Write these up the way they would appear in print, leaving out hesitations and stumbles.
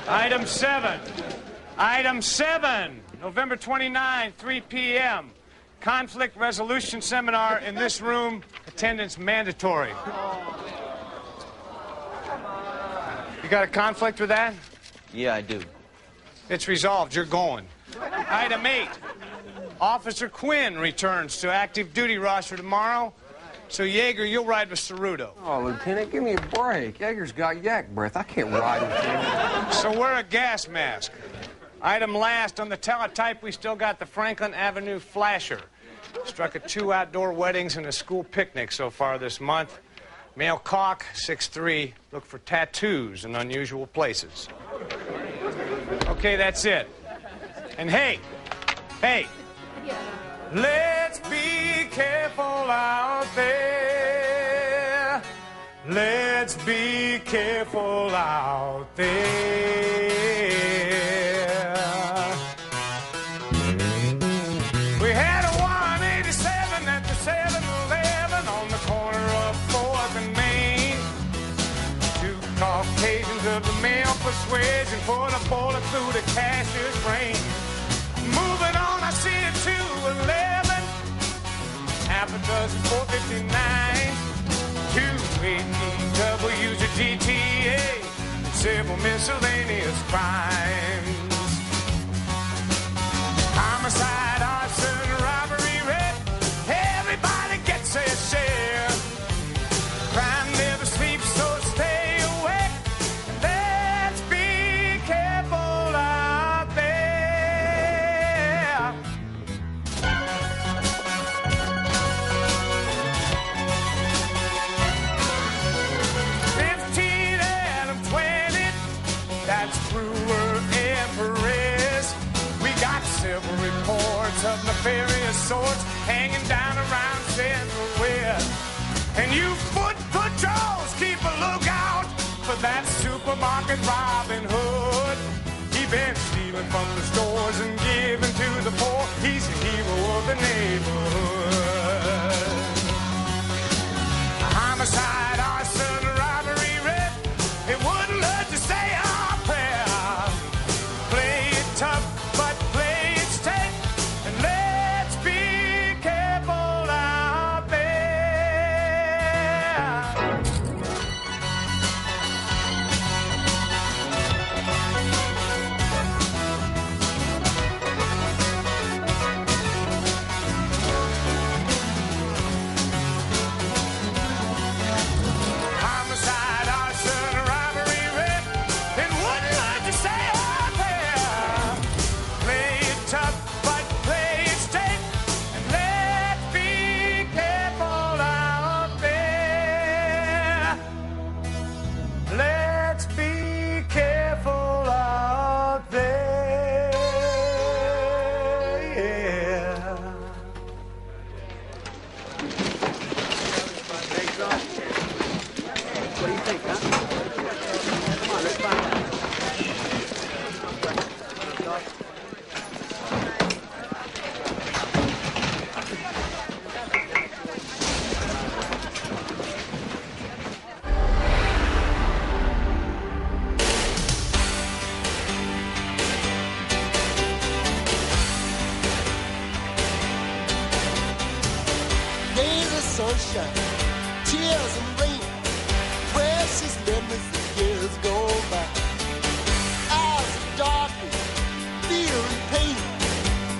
Item 7. Item 7, November 29, 3 p.m. Conflict resolution seminar in this room. Attendance mandatory. You got a conflict with that? Yeah, I do. It's resolved. You're going. Item 8. Officer Quinn returns to active duty roster tomorrow. So, Yeager, you'll ride with Ceruto. Oh, Lieutenant, give me a break. Yeager's got yak breath. I can't ride with him. So wear a gas mask. Item last, on the teletype, we still got the Franklin Avenue Flasher. Struck at 2 outdoor weddings and a school picnic so far this month. Male cock, 6'3". Look for tattoos in unusual places. Okay, that's it. And hey, let's be careful out there. Let's be careful out there. We had a 187 at the 7-Eleven on the corner of 4th and Main. 2 Caucasians of the male persuasion put a bullet through the cashier's brain. Moving on, I see it 211, half a dozen 459, 2 APWs, a GTA, and several miscellaneous crimes. Homicide, arson, robbery, rape, everybody gets their share. Crime never sleeps, so stay awake. Let's be careful out there. 15 out of 20, that's Brewer Everest. We got several reports of nefarious sorts hanging down around Central West. And you foot patrols, keep a lookout for that supermarket Robin Hood. He been stealing from the stores and giving to the poor. He's a hero of the neighborhood. Homicide, arson, robbery, rape, it wouldn't hurt to say our prayer. Play it tough, but play it straight, and let's be careful out there. Homicide, arson, robbery, rape, it wouldn't hurt to say our prayer. Play it tough, but play it straight, and let's be careful out there. Let's be careful out there. Yeah. What do you think, huh? Come on, let's find out. Days of sunshine, tears and rain, precious memories of years go by. Hours of darkness, fear and pain,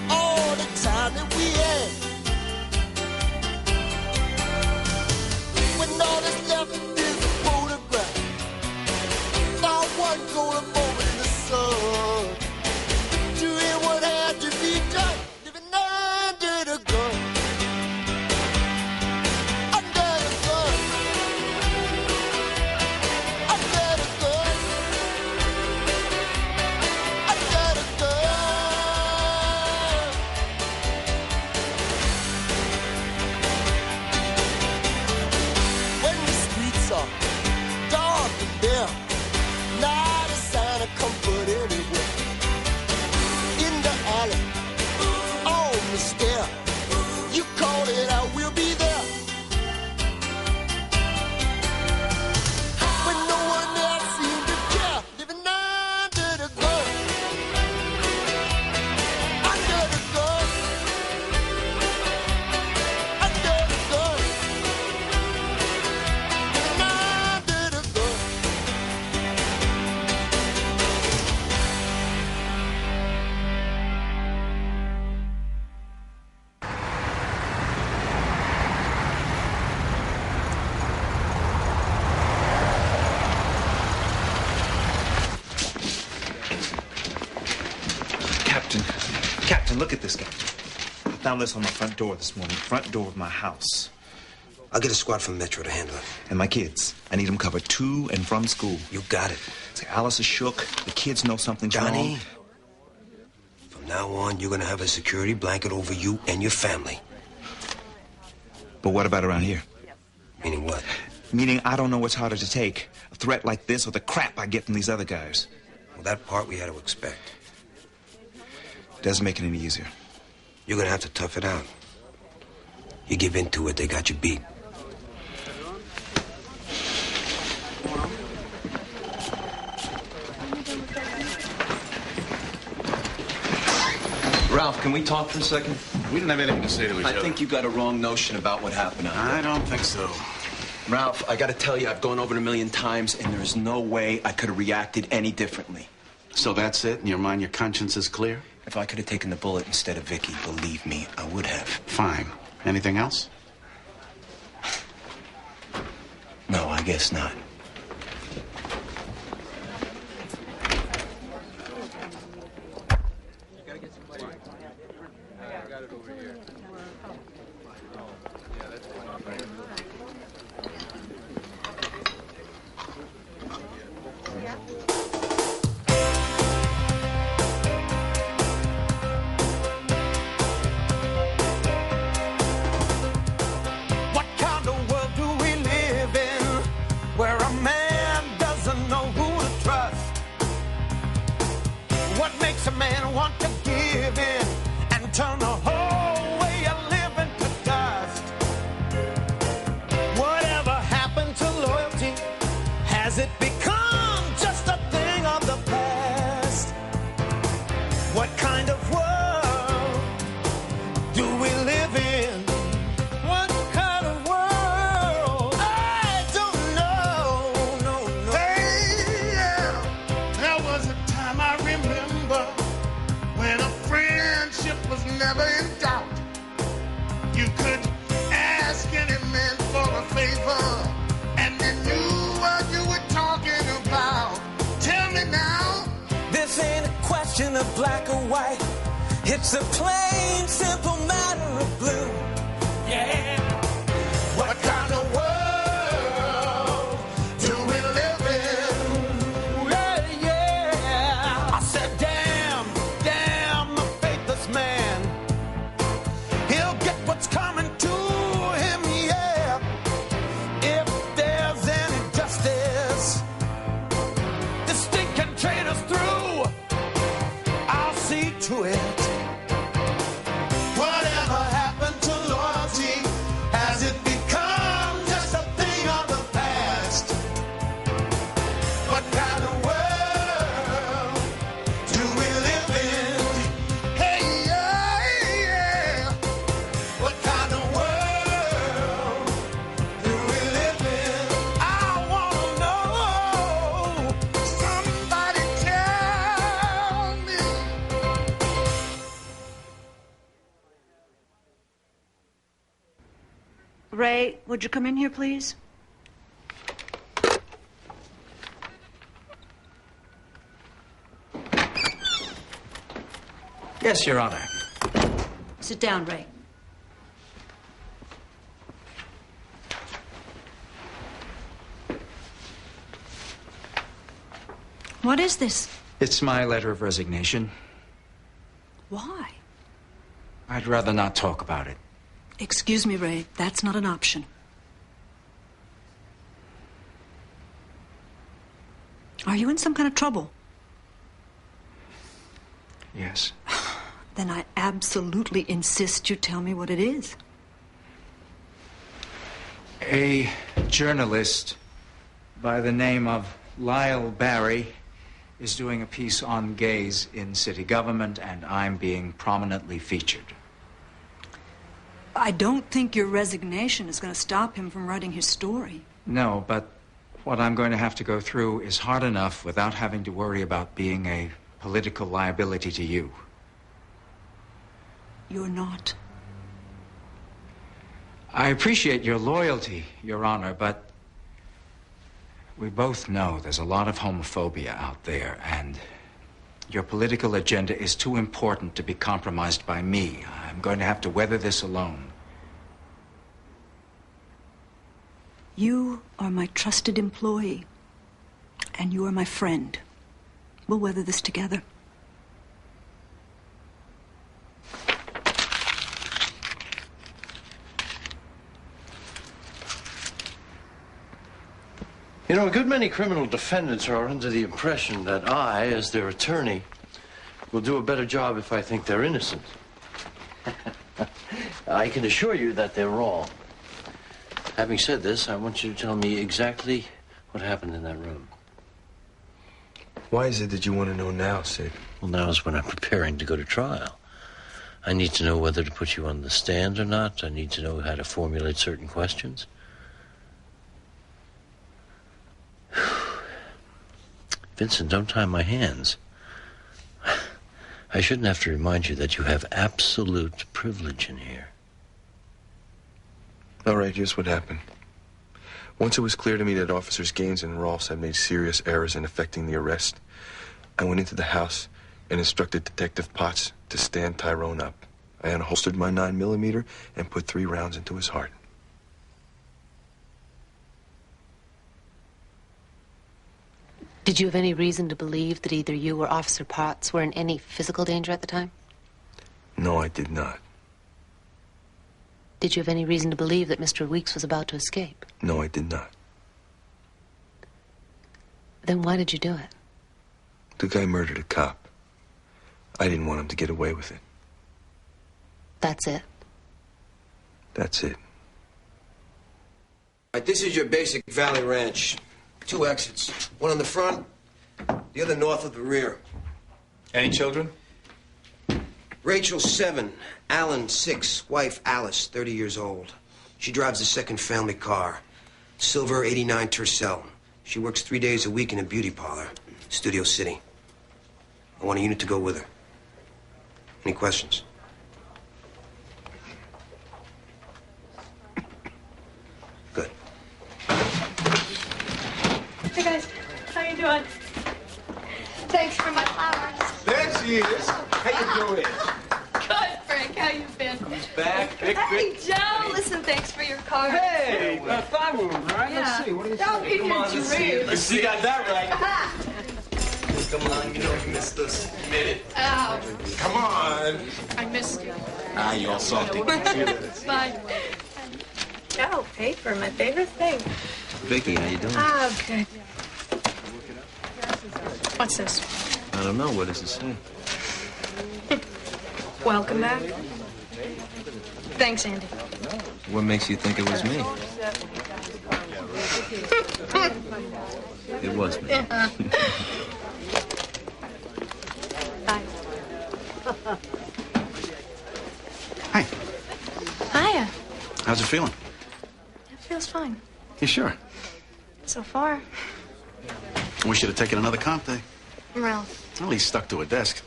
all the time that we had. When all that's left is a photograph, not one golden moment in the sun. Doing what had to be done, living under the gun. Under look at this guy. I found this on my front door this morning. Front door of my house. I'll get a squad from Metro to handle it. And my kids. I need them covered to and from school. You got it. Say, Alice is shook. The kids know something's Johnny, wrong. from now on, you're gonna have a security blanket over you and your family. But what about around here? Meaning what? Meaning I don't know what's harder to take. A threat like this or the crap I get from these other guys. Well, that part we had to expect. Doesn't make it any easier. You're gonna have to tough it out. You give in to it, they got you beat. Ralph, can we talk for a second? We don't have anything to say to each other. I think you got a wrong notion about what happened out there. I don't think so. Ralph, I gotta tell you, I've gone over it a million times, and there's no way I could have reacted any differently. So that's it? In your mind, your conscience is clear? If I could have taken the bullet instead of Vicky, believe me, I would have. Fine. Anything else? No, I guess not. What kind of world do we live in where a man doesn't know who to trust? What makes a man want to give in and turn the whole way of living to dust? Whatever happened to loyalty? Has it become just a thing of the past? What kind of world do we live in? What kind of world? I don't know, no. Hey, yeah. There was a time I remember when a friendship was never in doubt. You could ask any man for a favor, and they knew what you were talking about. Tell me now. This ain't a question of black or white. It's a plain, simple matter of blue. Yeah. What kind of world do we live in? Yeah. I said, damn the faithless man. He'll get what's coming to him, yeah. If there's any justice, the stinking traitors through. I'll see to it. Whatever happened to loyalty? Has it become just a thing of the past? What kind of world do we live in? Hey, yeah. What kind of world do we live in? I wanna know. Somebody tell me. Ray, would you come in here, please? Yes, Your Honor. Sit down, Ray. What is this? It's my letter of resignation. Why? I'd rather not talk about it. Excuse me, Ray. That's not an option. Are you in some kind of trouble? Yes. Then I absolutely insist you tell me what it is. A journalist by the name of Lyle Barry is doing a piece on gays in city government, and I'm being prominently featured. I don't think your resignation is going to stop him from writing his story. No, but what I'm going to have to go through is hard enough without having to worry about being a political liability to you. You're not. I appreciate your loyalty, Your Honor, but we both know there's a lot of homophobia out there, and Your political agenda is too important to be compromised by me. I'm going to have to weather this alone. You are my trusted employee, and you are my friend. We'll weather this together. You know, a good many criminal defendants are under the impression that I, as their attorney, will do a better job if I think they're innocent. I can assure you that they're wrong. Having said this, I want you to tell me exactly what happened in that room. Why is it that you want to know now, Sid? Well, now is when I'm preparing to go to trial. I need to know whether to put you on the stand or not. I need to know how to formulate certain questions. Vincent, don't tie my hands. I shouldn't have to remind you that you have absolute privilege in here. All right, here's what happened. Once it was clear to me that Officers Gaines and Rolfs had made serious errors in effecting the arrest, I went into the house and instructed Detective Potts to stand Tyrone up. I unholstered my 9mm and put 3 rounds into his heart. Did you have any reason to believe that either you or Officer Potts were in any physical danger at the time? No, I did not. Did you have any reason to believe that Mr. Weeks was about to escape? No, I did not. Then why did you do it? The guy murdered a cop. I didn't want him to get away with it. That's it? That's it. All right, this is your basic Valley Ranch. 2 exits. One on the front, the other north of the rear. Any children? Rachel, 7. Alan, 6. Wife, Alice, 30 years old. She drives a second family car. Silver 89 Tercel. She works 3 days a week in a beauty parlor, Studio City. I want a unit to go with her. Any questions? Good. Hey guys, how you doing? Thanks for my flowers. There she is. How you doing? Good, Frank. How you been? Who's back? Hey, Joe. Listen, thanks for your card. Hey, thigh wound, right? Yeah. Let's see. What do you Don't say? be Come on, let's see. dream. Let's see. You got that right. Come on, you know you missed us. Admit it. Oh, Come on. I missed you. Ah, you all salty. Bye. Oh, paper, my favorite thing. Vicky, how you doing? Oh, good. What's this? I don't know. What does it say? Welcome back. Thanks, Andy. What makes you think it was me? It was me. Bye. Hi. Hiya. How's it feeling? It feels fine. You sure? So far. We should have taken another comp day. Ralph, Well, he's stuck to a desk.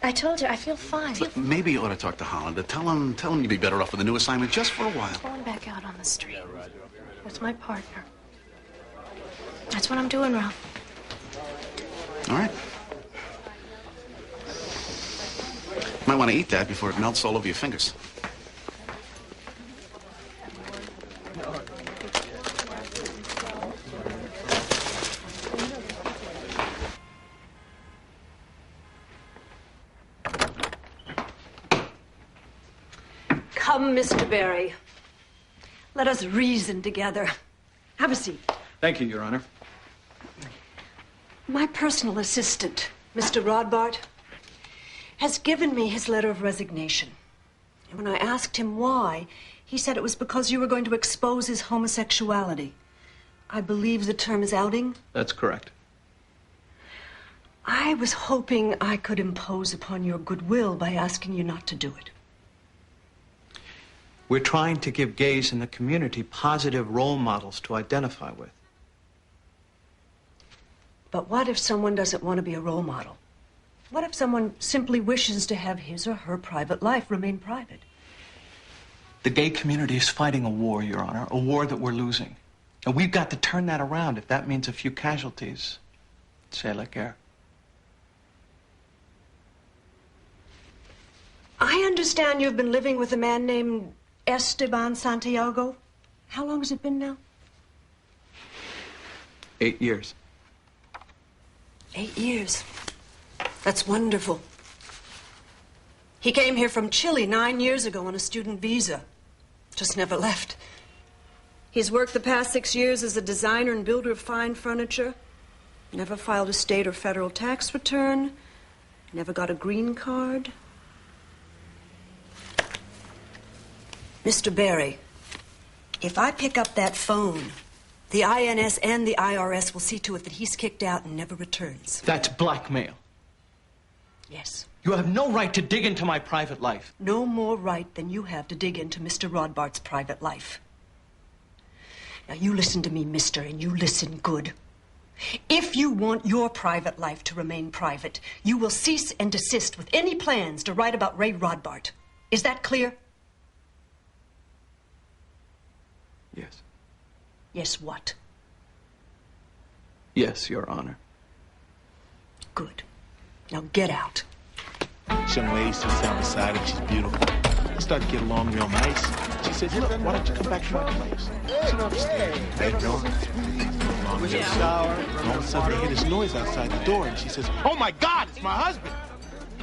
I told you, I feel fine. Look, maybe you ought to talk to Hollander. Tell him you'd be better off with a new assignment just for a while. Going back out on the street with my partner. That's what I'm doing, Ralph. All right. Might want to eat that before it melts all over your fingers. Come, Mr. Barry. Let us reason together. Have a seat. Thank you, Your Honor. My personal assistant, Mr. Rodbart, has given me his letter of resignation. And when I asked him why, he said it was because you were going to expose his homosexuality. I believe the term is outing. That's correct. I was hoping I could impose upon your goodwill by asking you not to do it. We're trying to give gays in the community positive role models to identify with. But what if someone doesn't want to be a role model? What if someone simply wishes to have his or her private life remain private? The gay community is fighting a war, Your Honor, a war that we're losing. And we've got to turn that around if that means a few casualties. C'est la guerre. I understand you've been living with a man named Esteban Santiago. How long has it been now? 8 years. 8 years. That's wonderful. He came here from Chile 9 years ago on a student visa. Just never left. He's worked the past 6 years as a designer and builder of fine furniture. Never filed a state or federal tax return. Never got a green card. Mr. Barry, if I pick up that phone, the INS and the IRS will see to it that he's kicked out and never returns. That's blackmail. Yes. You have no right to dig into my private life. No more right than you have to dig into Mr. Rodbart's private life. Now, you listen to me, mister, and you listen good. If you want your private life to remain private, you will cease and desist with any plans to write about Ray Rodbart. Is that clear? Yes. Yes, what? Yes, Your Honor. Good. Now get out. This young lady sits down beside him. She's beautiful. They start to get along real nice. She says, look, why don't you come back to my place? Sit upstairs. Hey, Bill. Long as shower. And all of a sudden, they hear this noise outside the door, and she says, oh, my God, it's my husband.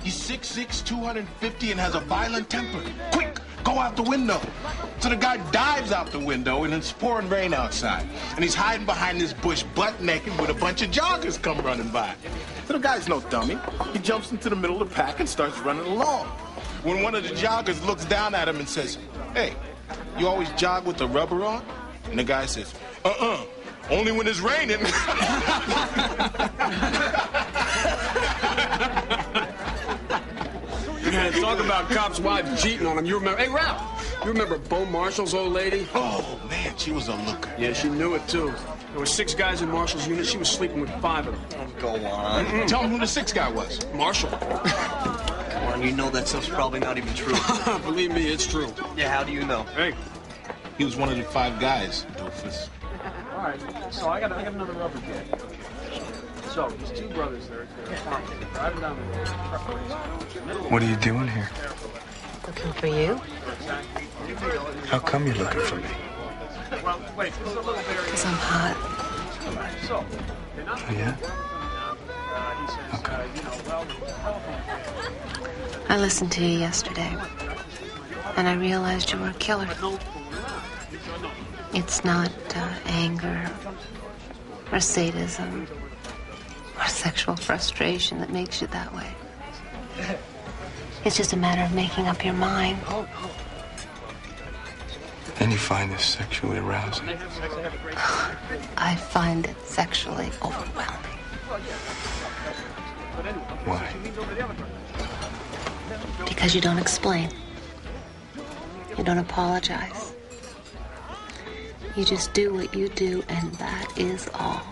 He's 6'6", 250, and has a violent temper. Quick, go out the window. So the guy dives out the window, and it's pouring rain outside. And he's hiding behind this bush, butt naked, with a bunch of joggers come running by. So the guy's no dummy. He jumps into the middle of the pack and starts running along. When one of the joggers looks down at him and says, hey, you always jog with the rubber on? And the guy says, only when it's raining. Yeah, talk about cops' wives cheating on him. You remember? Hey, Ralph, you remember Bo Marshall's old lady? Oh, man, she was a looker. Yeah, she knew it, too. There were 6 guys in Marshall's unit. She was sleeping with 5 of them. Go on. Tell him who the 6th guy was. Marshall. Come on, you know that stuff's probably not even true. Believe me, it's true. Yeah, how do you know? Hey. He was one of the 5 guys, Doofus. All right, so I got another rubber jet. So, these 2 brothers, they're driving down the road. What are you doing here? Looking for you? How come you're looking for me? Because I'm hot. Oh, yeah? I listened to you yesterday, and I realized you were a killer. It's not anger or sadism or sexual frustration that makes you that way. It's just a matter of making up your mind. And you find this sexually arousing? I find it sexually overwhelming. Why? Because you don't explain. You don't apologize. You just do what you do, and that is all.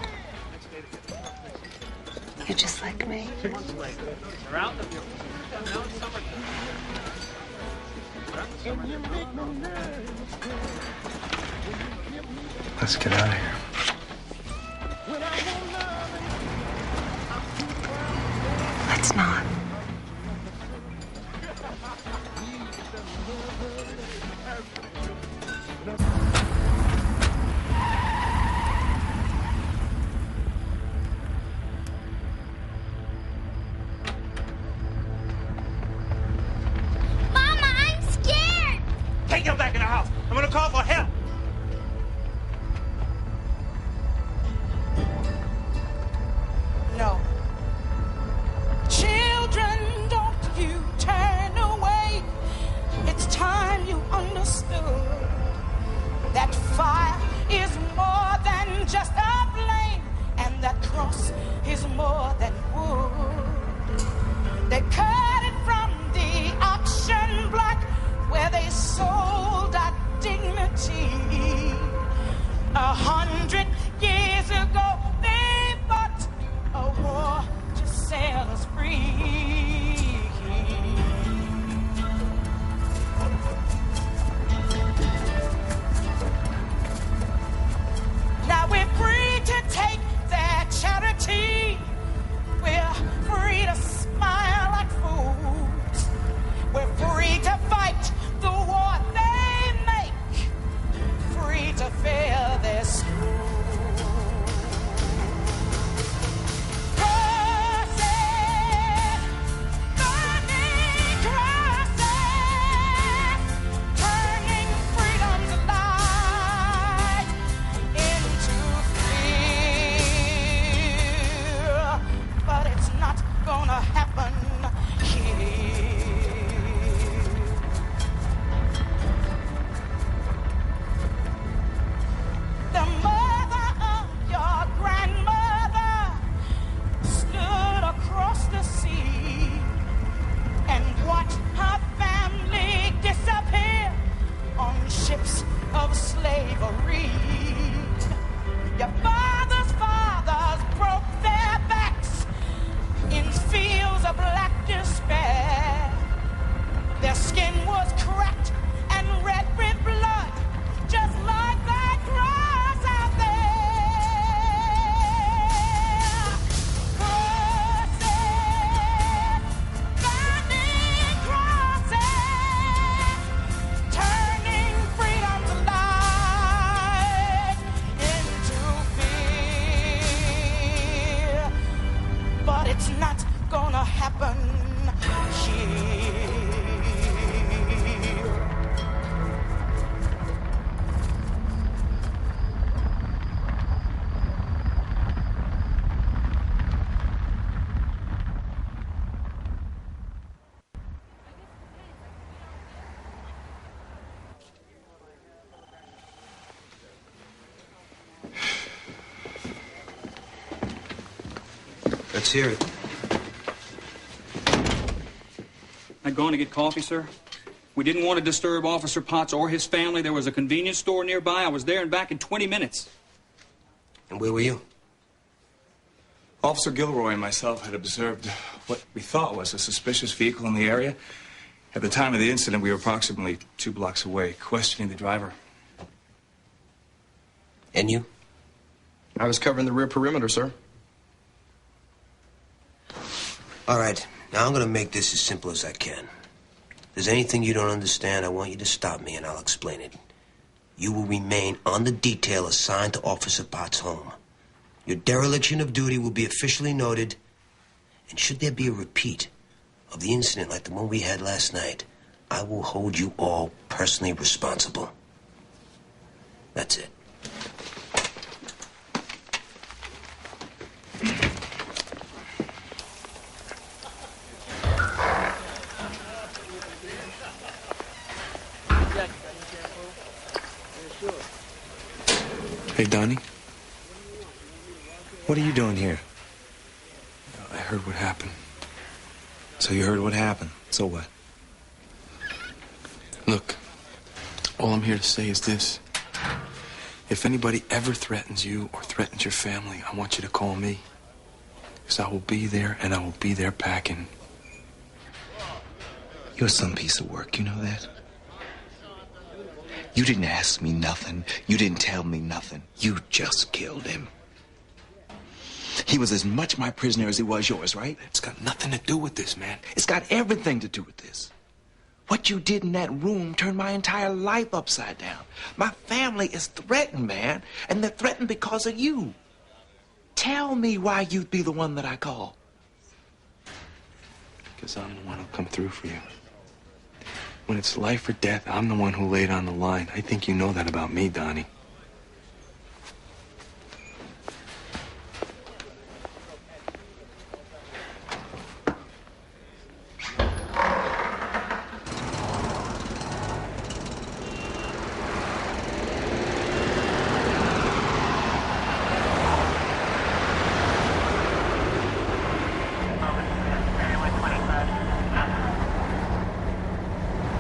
You're just like me. Let's get out of here. Let's not. Mama, I'm scared! Take him back in the house. I'm gonna call for help. No. Children, don't you turn away. It's time you understood that fire is more than just a flame, and that cross is more than wood. They cut it from the auction block where they sold our dignity. 100 years ago, they fought a war to set us free. Now we're free to take their charity. We're free to smile like fools. We're free happen here. Let's hear it. I'm going to get coffee, sir. We didn't want to disturb Officer Potts or his family. There was a convenience store nearby. I was there and back in 20 minutes. And where were you? Officer Gilroy and myself had observed what we thought was a suspicious vehicle in the area. At the time of the incident, we were approximately 2 blocks away, questioning the driver. And you? I was covering the rear perimeter, sir. All right, now I'm going to make this as simple as I can. If there's anything you don't understand, I want you to stop me and I'll explain it. You will remain on the detail assigned to Officer Potts' home. Your dereliction of duty will be officially noted, and should there be a repeat of the incident like the one we had last night, I will hold you all personally responsible. That's it. Hey, Donnie. What are you doing here? I heard what happened. So you heard what happened. So what? Look, all I'm here to say is this. If anybody ever threatens you or threatens your family, I want you to call me. Because I will be there, and I will be there packing. You're some piece of work, you know that? You didn't ask me nothing. You didn't tell me nothing. You just killed him. He was as much my prisoner as he was yours, right? It's got nothing to do with this, man. It's got everything to do with this. What you did in that room turned my entire life upside down. My family is threatened, man, and they're threatened because of you. Tell me why you'd be the one that I call. Because I'm the one who'll come through for you. When it's life or death, I'm the one who laid on the line. I think you know that about me, Donnie.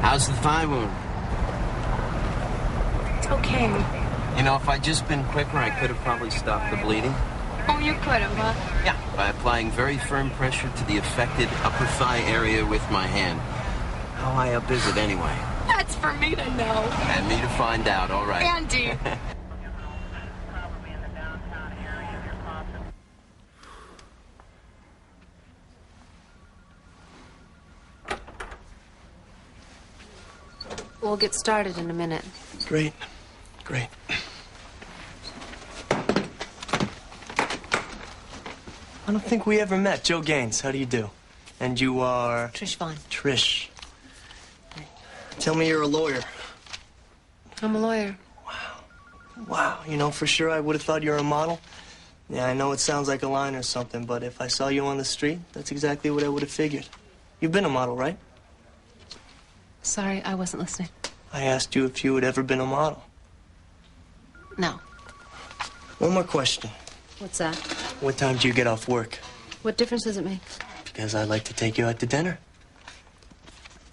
How's the thigh wound? It's okay. You know, if I'd just been quicker, I could have probably stopped the bleeding. Oh, you could have, huh? Yeah, by applying very firm pressure to the affected upper thigh area with my hand. How high up is it anyway? That's for me to know. And me to find out, all right. Andy. We'll get started in a minute. Great. Great. I don't think we ever met. Joe Gaines, how do you do? And you are? Trish Vaughn. Trish. Tell me you're a lawyer. I'm a lawyer. Wow, you know, for sure I would have thought you were a model. Yeah, I know it sounds like a line or something, but if I saw you on the street, that's exactly what I would have figured. You've been a model, right? Sorry, I wasn't listening. I asked you if you had ever been a model. No. One more question. What's that? What time do you get off work? What difference does it make? Because I'd like to take you out to dinner.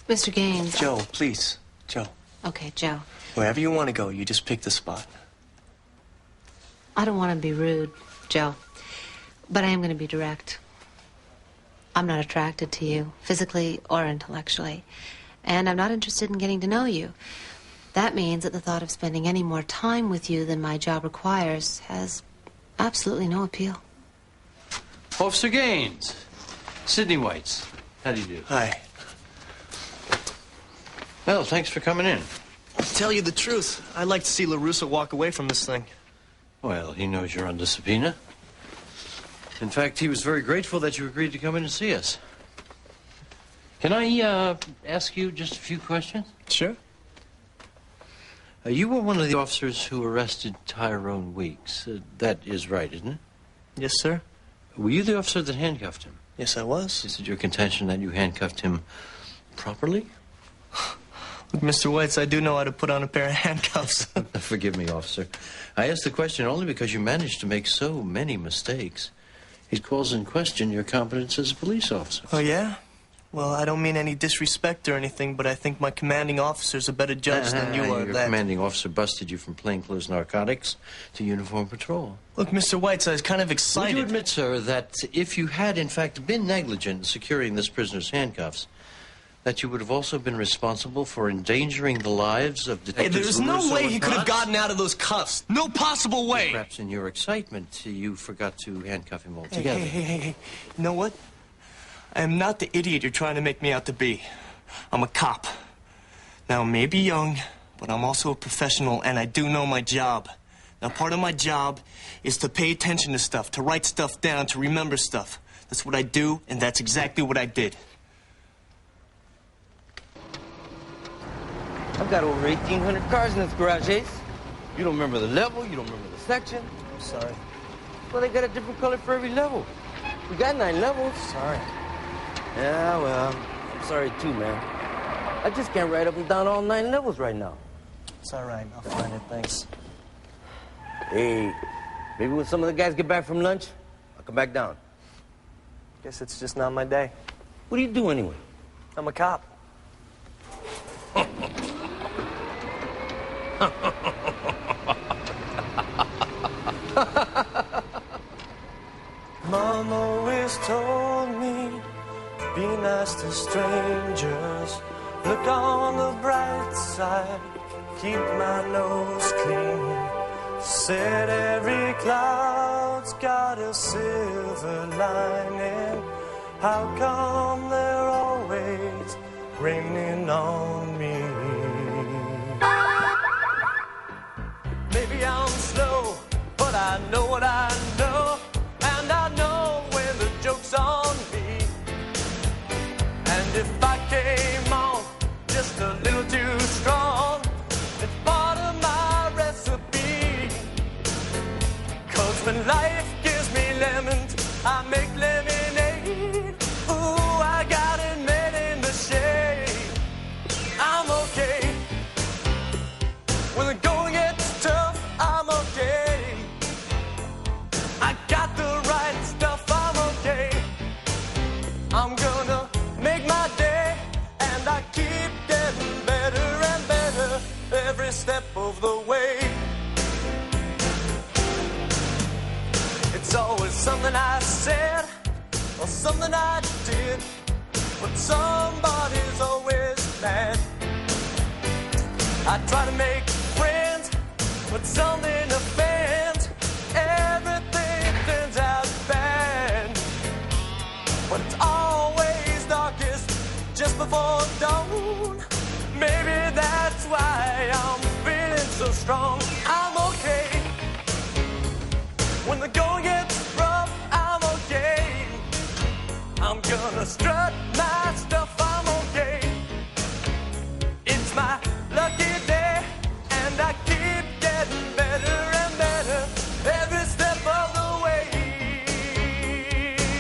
Mr. Gaines. Joe, please. Joe. Okay, Joe. Wherever you want to go, you just pick the spot. I don't want to be rude, Joe, but I am going to be direct. I'm not attracted to you, physically or intellectually, and I'm not interested in getting to know you. That means that the thought of spending any more time with you than my job requires has absolutely no appeal. Officer Gaines. Sidney Whites. How do you do? Hi. Well, thanks for coming in. To tell you the truth, I'd like to see LaRusso walk away from this thing. Well, he knows you're under subpoena. In fact, he was very grateful that you agreed to come in and see us. Can I ask you just a few questions? Sure. You were one of the officers who arrested Tyrone Weeks. That is right, isn't it? Yes, sir. Were you the officer that handcuffed him? Yes, I was. Is it your contention that you handcuffed him properly? Look, Mr. Whites, I do know how to put on a pair of handcuffs. Forgive me, officer. I asked the question only because you managed to make so many mistakes. It calls in question your competence as a police officer. Oh, yeah? Well, I don't mean any disrespect or anything, but I think my commanding officer's a better judge than you are. Your commanding officer busted you from plainclothes narcotics to uniform patrol. Look, Mr. Whites, I was kind of excited. Would you admit, sir, that if you had, in fact, been negligent in securing this prisoner's handcuffs, that you would have also been responsible for endangering the lives of detectives? Hey, there's no way he could have gotten out of those cuffs. No possible way. Perhaps in your excitement, you forgot to handcuff him altogether. Hey. You know what? I am not the idiot you're trying to make me out to be. I'm a cop. Now, I may be young, but I'm also a professional, and I do know my job. Now, part of my job is to pay attention to stuff, to write stuff down, to remember stuff. That's what I do, and that's exactly what I did. I've got over 1,800 cars in this garage, Ace. You don't remember the level, you don't remember the section. I'm sorry. Well, they got a different color for every level. We got 9 levels. Sorry. Yeah, well, I'm sorry too, man. I just can't write up and down all 9 levels right now. It's all right. I'll find it. Thanks. Hey, maybe when some of the guys get back from lunch, I'll come back down. Guess it's just not my day. What do you do anyway? I'm a cop. Mom always told me, be nice to strangers. Look on the bright side, keep my nose clean. Said every cloud's got a silver lining. How come they're always raining on me? Maybe I'm slow, but I know what I know. And I know when the joke's on me. And if I came on just a little too strong, it's part of my recipe. 'Cause when life gives me lemons, I make lemonade. Ooh, I got it made in the shade. I'm okay. When the going gets tough, I'm okay. I got the right stuff, I'm okay. I'm gonna make my day, and I keep getting better and better every step of the way. It's always something I said or something I did, but somebody's always mad. I try to make friends, but something offends. Everything turns out bad, but it's always darkest just before dawn. Maybe that's why I'm feeling so strong. I'm okay. When the going gets rough, I'm okay. I'm gonna strut my stuff, I'm okay. It's my lucky day, and I keep getting better and better every step of the way.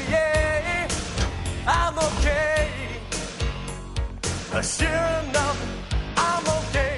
Yeah, I'm okay. Sure enough, I'm okay.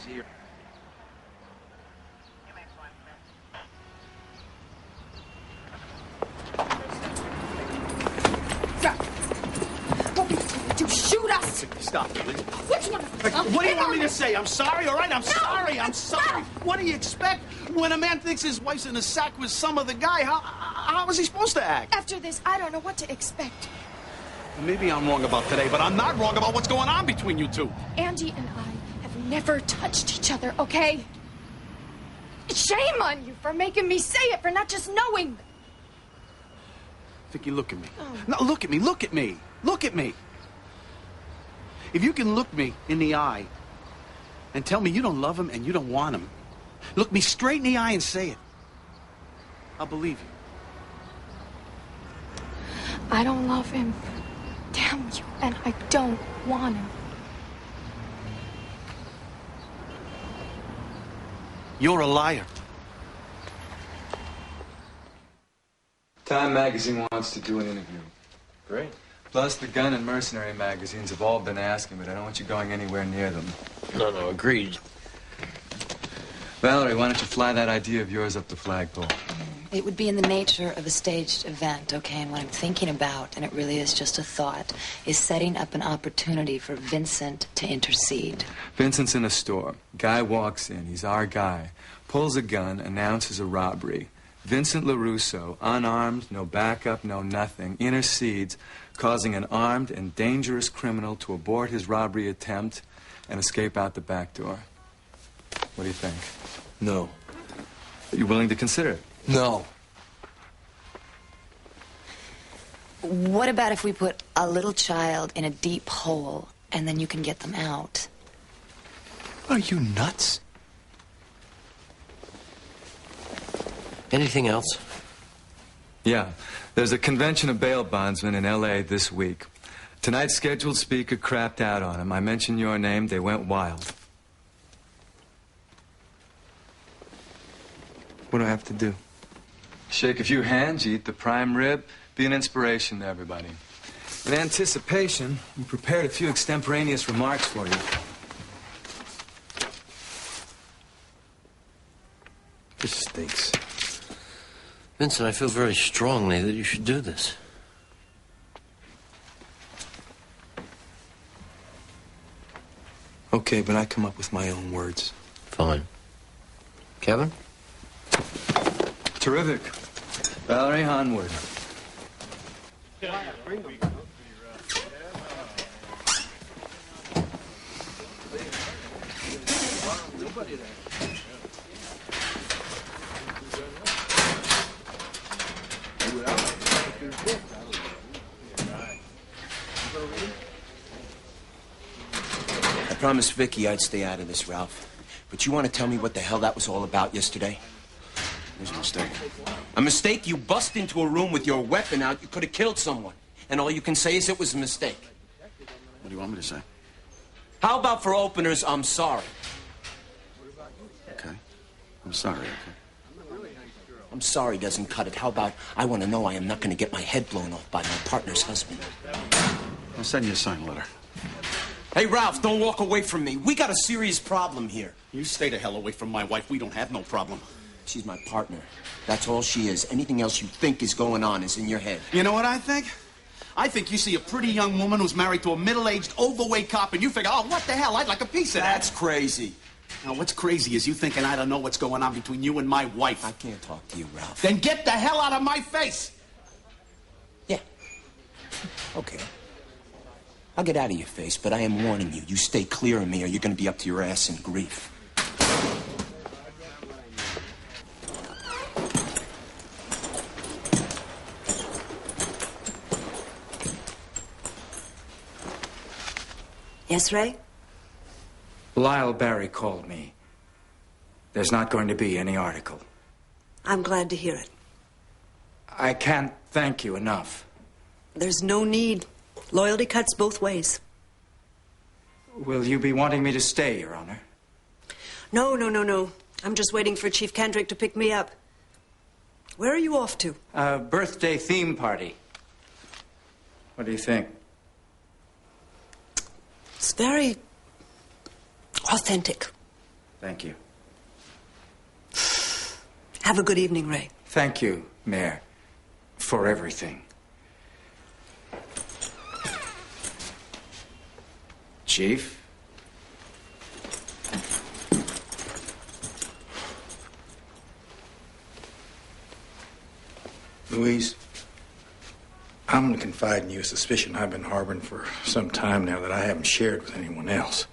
here. To shoot us! Stop it, will you? Which one? What do you want me to say? I'm sorry, all right? I'm sorry. I'm sorry. What do you expect when a man thinks his wife's in a sack with some other guy? How is he supposed to act? After this, I don't know what to expect. Maybe I'm wrong about today, but I'm not wrong about what's going on between you two. Andy and I have never touched each other, okay? Shame on you for making me say it, for not just knowing. Vicky, look at me. No, look at me. Look at me. Look at me. If you can look me in the eye and tell me you don't love him and you don't want him, look me straight in the eye and say it, I'll believe you. I don't love him. Damn you, and I don't want him. You're a liar. Time magazine wants to do an interview. Great. Plus, the gun and mercenary magazines have all been asking, but I don't want you going anywhere near them. No, agreed. Valerie, why don't you fly that idea of yours up the flagpole? It would be in the nature of a staged event, okay? And what I'm thinking about, and it really is just a thought, is setting up an opportunity for Vincent to intercede. Vincent's in a store. Guy walks in. He's our guy. Pulls a gun, announces a robbery. Vincent LaRusso, unarmed, no backup, no nothing, intercedes, causing an armed and dangerous criminal to abort his robbery attempt and escape out the back door. What do you think? No. Are you willing to consider it? No. What about if we put a little child in a deep hole and then you can get them out? Are you nuts? Anything else? Yeah. There's a convention of bail bondsmen in L.A. this week. Tonight's scheduled speaker crapped out on him. I mentioned your name. They went wild. What do I have to do? Shake a few hands, you eat the prime rib, be an inspiration to everybody. In anticipation, we prepared a few extemporaneous remarks for you. This stinks. Vincent, I feel very strongly that you should do this. Okay, but I come up with my own words. Fine. Kevin? Terrific. Valerie Onward. I promised Vicky I'd stay out of this, Ralph. But you want to tell me what the hell that was all about yesterday? It was a mistake. A mistake? You bust into a room with your weapon out. You could have killed someone. And all you can say is it was a mistake. What do you want me to say? How about for openers, I'm sorry? Okay. I'm sorry, okay. I'm sorry doesn't cut it. How about I want to know I am not going to get my head blown off by my partner's husband? I'll send you a signed letter. Hey, Ralph, don't walk away from me. We got a serious problem here. You stay the hell away from my wife. We don't have no problem. She's my partner. That's all she is. Anything else you think is going on is in your head. You know what I think? I think you see a pretty young woman who's married to a middle-aged, overweight cop, and you figure, oh, what the hell? I'd like a piece of that. That's crazy. Now, what's crazy is you thinking I don't know what's going on between you and my wife. I can't talk to you, Ralph. Then get the hell out of my face! Yeah. Okay. I'll get out of your face, but I am warning you. You stay clear of me or you're going to be up to your ass in grief. Yes, Ray? Lyle Barry called me. There's not going to be any article. I'm glad to hear it. I can't thank you enough. There's no need. Loyalty cuts both ways. Will you be wanting me to stay, Your Honor? No. I'm just waiting for Chief Kendrick to pick me up. Where are you off to? A birthday theme party. What do you think? It's very authentic. Thank you. Have a good evening, Ray. Thank you, Mayor, for everything. Chief? Louise, I'm going to confide in you a suspicion I've been harboring for some time now that I haven't shared with anyone else.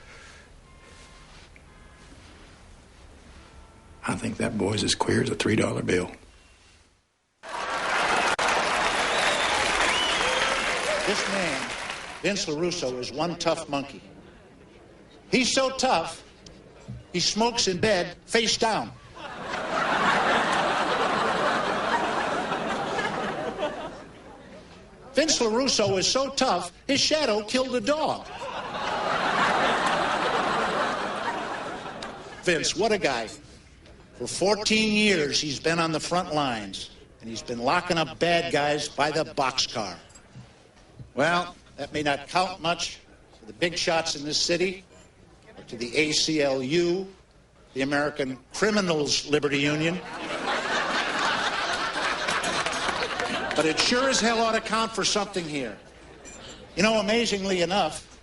I think that boy's as queer as a $3 bill. This man, Vince LaRusso, is one tough monkey. He's so tough, he smokes in bed face down. Vince LaRusso is so tough, his shadow killed a dog. Vince, what a guy. For 14 years, he's been on the front lines, and he's been locking up bad guys by the boxcar. Well, that may not count much for the big shots in this city, or to the ACLU, the American Criminals Liberty Union. But it sure as hell ought to count for something here. You know, amazingly enough,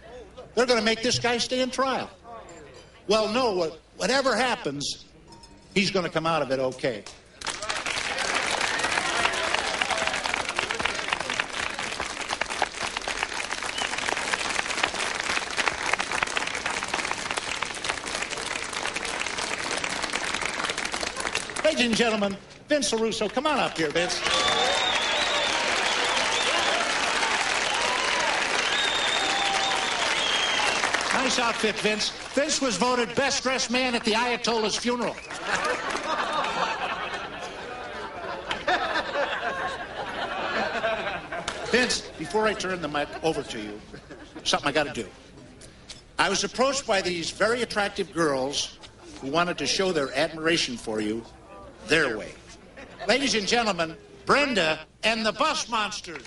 they're going to make this guy stand trial. Well, no, whatever happens, he's going to come out of it okay. Ladies and gentlemen, Vince LaRusso, come on up here, Vince. Nice outfit, Vince. Vince was voted best dressed man at the Ayatollah's funeral. Vince, before I turn the mic over to you, something I got to do. I was approached by these very attractive girls who wanted to show their admiration for you their way. Ladies and gentlemen, Brenda and the Bus Monsters.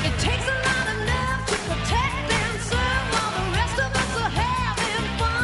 It takes a lot of love to protect and serve while the rest of us are having fun.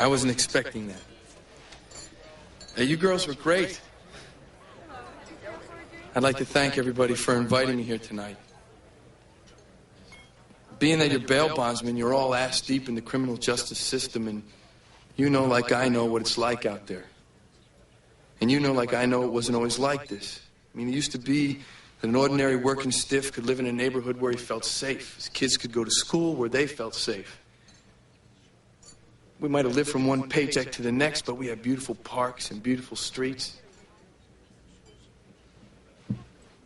I wasn't expecting that. Hey, you girls were great. I'd like to thank everybody for inviting me here tonight. Being that you're bail bondsmen, you're all ass deep in the criminal justice system, and you know like I know what it's like out there. And you know like I know it wasn't always like this. I mean, it used to be that an ordinary working stiff could live in a neighborhood where he felt safe. His kids could go to school where they felt safe. We might have lived from one paycheck to the next, but we had beautiful parks and beautiful streets.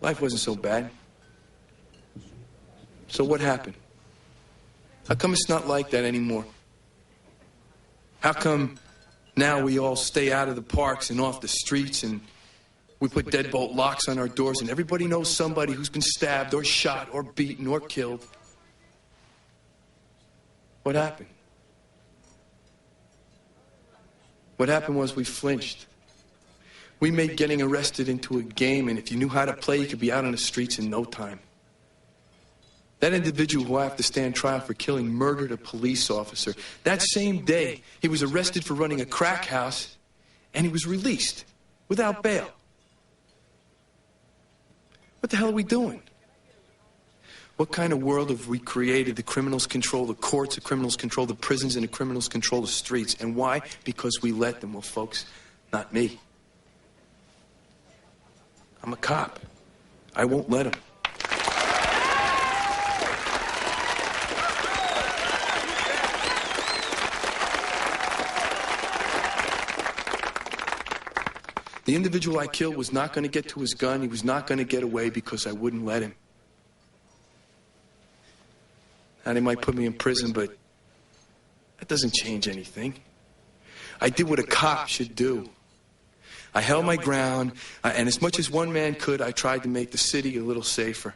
Life wasn't so bad. So what happened? How come it's not like that anymore? How come now we all stay out of the parks and off the streets, and we put deadbolt locks on our doors, and everybody knows somebody who's been stabbed or shot or beaten or killed? What happened? What happened was we flinched. We made getting arrested into a game, and if you knew how to play, you could be out on the streets in no time. That individual who I have to stand trial for killing murdered a police officer. That same day, he was arrested for running a crack house, and he was released without bail. What the hell are we doing? What kind of world have we created? The criminals control the courts, the criminals control the prisons, and the criminals control the streets. And why? Because we let them. Well, folks, not me. I'm a cop. I won't let them. The individual I killed was not going to get to his gun. He was not going to get away because I wouldn't let him. Now, they might put me in prison, but that doesn't change anything. I did what a cop should do. I held my ground, and as much as one man could, I tried to make the city a little safer.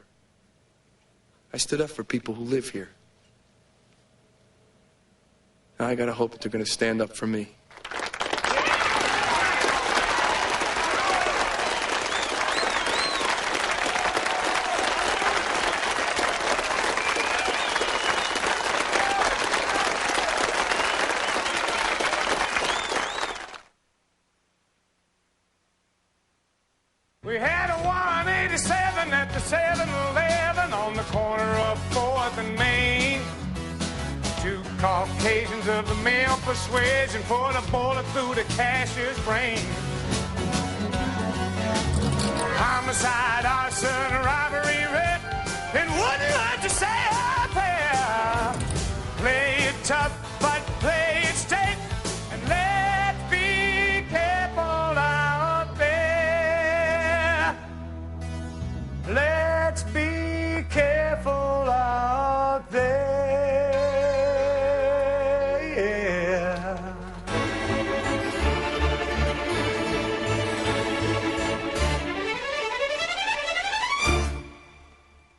I stood up for people who live here. Now I gotta hope that they're gonna stand up for me. We had a 187 at the 7-Eleven on the corner of 4th and Main. Two Caucasians of the male persuasion put a bullet through the cashier's brain. Homicide, arson, robbery, rape, and wouldn't like to say out there. Play it tough, but play it straight, and let's be careful out there. Let's be